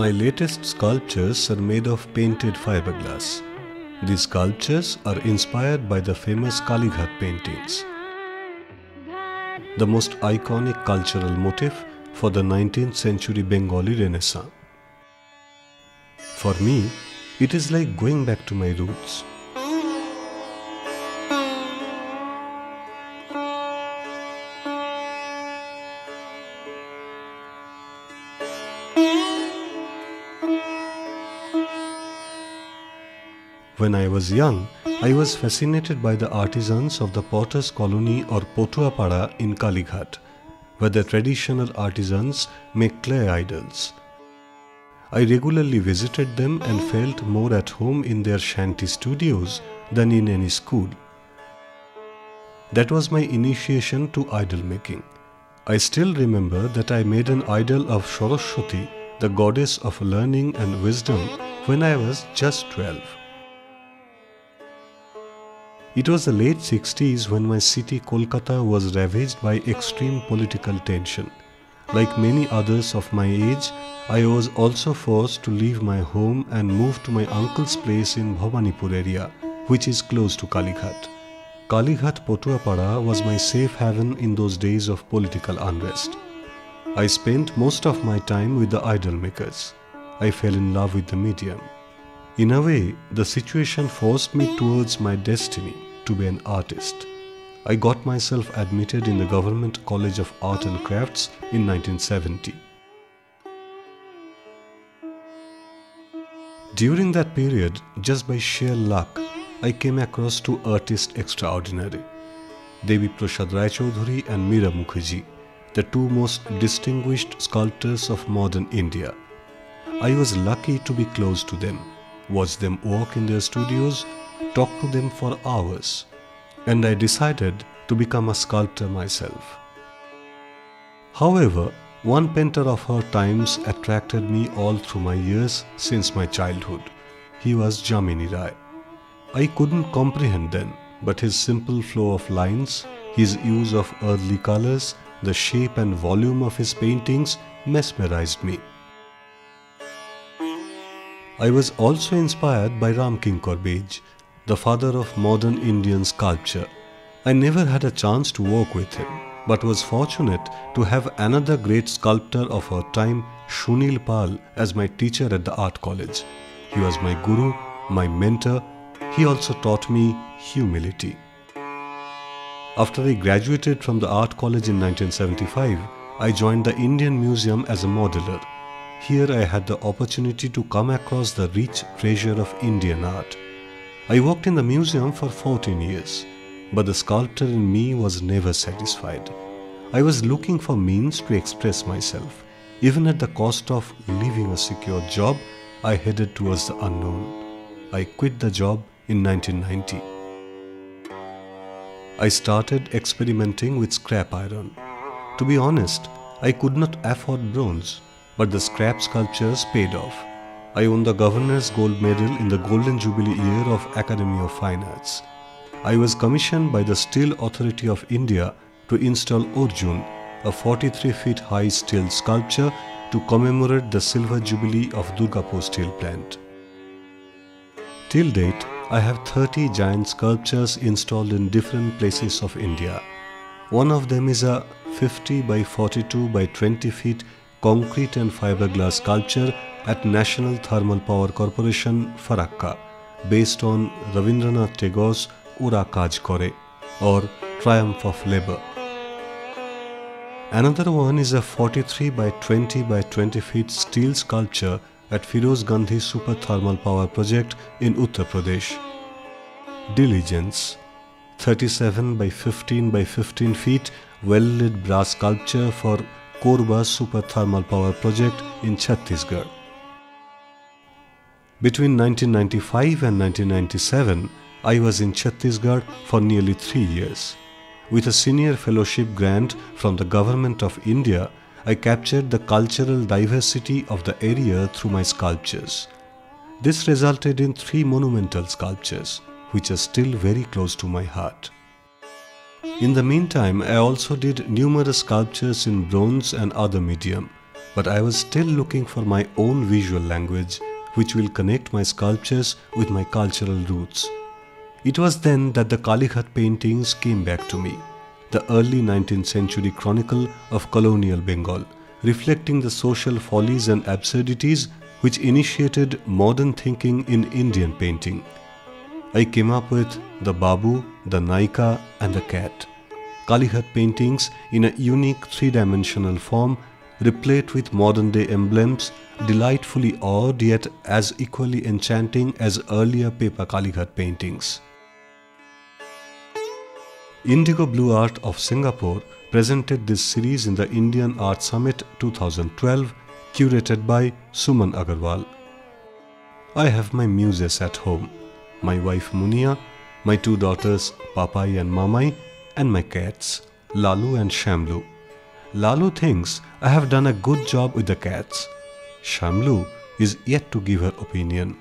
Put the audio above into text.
My latest sculptures are made of painted fiberglass. These sculptures are inspired by the famous KALIGHAT paintings, the most iconic cultural motif for the 19th century Bengali Renaissance. For me, it is like going back to my roots. When I was young, I was fascinated by the artisans of the Potters Colony or Potuapada in Kalighat, where the traditional artisans make clay idols. I regularly visited them and felt more at home in their shanty studios than in any school. That was my initiation to idol making. I still remember that I made an idol of Saraswati, the goddess of learning and wisdom, when I was just 12. It was the late 60s when my city Kolkata was ravaged by extreme political tension. Like many others of my age, I was also forced to leave my home and move to my uncle's place in Bhawanipur area, which is close to Kalighat. Kalighat Potuapada was my safe haven in those days of political unrest. I spent most of my time with the idol makers. I fell in love with the medium. In a way, the situation forced me towards my destiny to be an artist. I got myself admitted in the Government College of Art and Crafts in 1970. During that period, just by sheer luck, I came across two artists extraordinary, Devi Prasad Raichaudhuri and Meera Mukherjee, the two most distinguished sculptors of modern India. I was lucky to be close to them, watch them work in their studios, talk to them for hours, and I decided to become a sculptor myself. However, one painter of her times attracted me all through my years since my childhood. He was Jamini Rai. I couldn't comprehend then, but his simple flow of lines, his use of earthly colors, the shape and volume of his paintings mesmerized me. I was also inspired by Gurukinkar, the father of modern Indian sculpture. I never had a chance to work with him, but was fortunate to have another great sculptor of our time, Shunil Pal, as my teacher at the art college. He was my guru, my mentor. He also taught me humility. After I graduated from the art college in 1975, I joined the Indian Museum as a modeler. Here I had the opportunity to come across the rich treasure of Indian art. I worked in the museum for 14 years, but the sculptor in me was never satisfied. I was looking for means to express myself. Even at the cost of leaving a secure job, I headed towards the unknown. I quit the job in 1990. I started experimenting with scrap iron. To be honest, I could not afford bronze, but the scrap sculptures paid off. I won the Governor's Gold Medal in the Golden Jubilee year of Academy of Fine Arts. I was commissioned by the Steel Authority of India to install Arjun, a 43 feet high steel sculpture to commemorate the Silver Jubilee of Durgapur Steel Plant. Till date, I have 30 giant sculptures installed in different places of India. One of them is a 50 by 42 by 20 feet concrete and fiberglass sculpture at National Thermal Power Corporation, Farakka, based on Rabindranath Tagore's Ura Kaj Kore, or Triumph of Labour. Another one is a 43 by 20 by 20 feet steel sculpture at Firoz Gandhi Super Thermal Power Project in Uttar Pradesh. Diligence. 37 by 15 by 15 feet well-lit brass sculpture for Korba Super Thermal Power Project in Chhattisgarh. Between 1995 and 1997, I was in Chhattisgarh for nearly 3 years. With a senior fellowship grant from the Government of India, I captured the cultural diversity of the area through my sculptures. This resulted in 3 monumental sculptures, which are still very close to my heart. In the meantime, I also did numerous sculptures in bronze and other medium, but I was still looking for my own visual language, which will connect my sculptures with my cultural roots. It was then that the Kalighat paintings came back to me, the early 19th century chronicle of colonial Bengal, reflecting the social follies and absurdities which initiated modern thinking in Indian painting. I came up with the Babu, the Nayika and the cat. Kalighat paintings in a unique 3-dimensional form, replete with modern-day emblems, delightfully odd yet as equally enchanting as earlier paper Kalighat paintings. Indigo Blue Art of Singapore presented this series in the Indian Art Summit 2012, curated by Suman Agarwal. I have my muses at home, my wife Munia, my 2 daughters Papai and Mamai, and my cats Lalu and Shamlu. Lalu thinks I have done a good job with the cats. Shamlu is yet to give her opinion.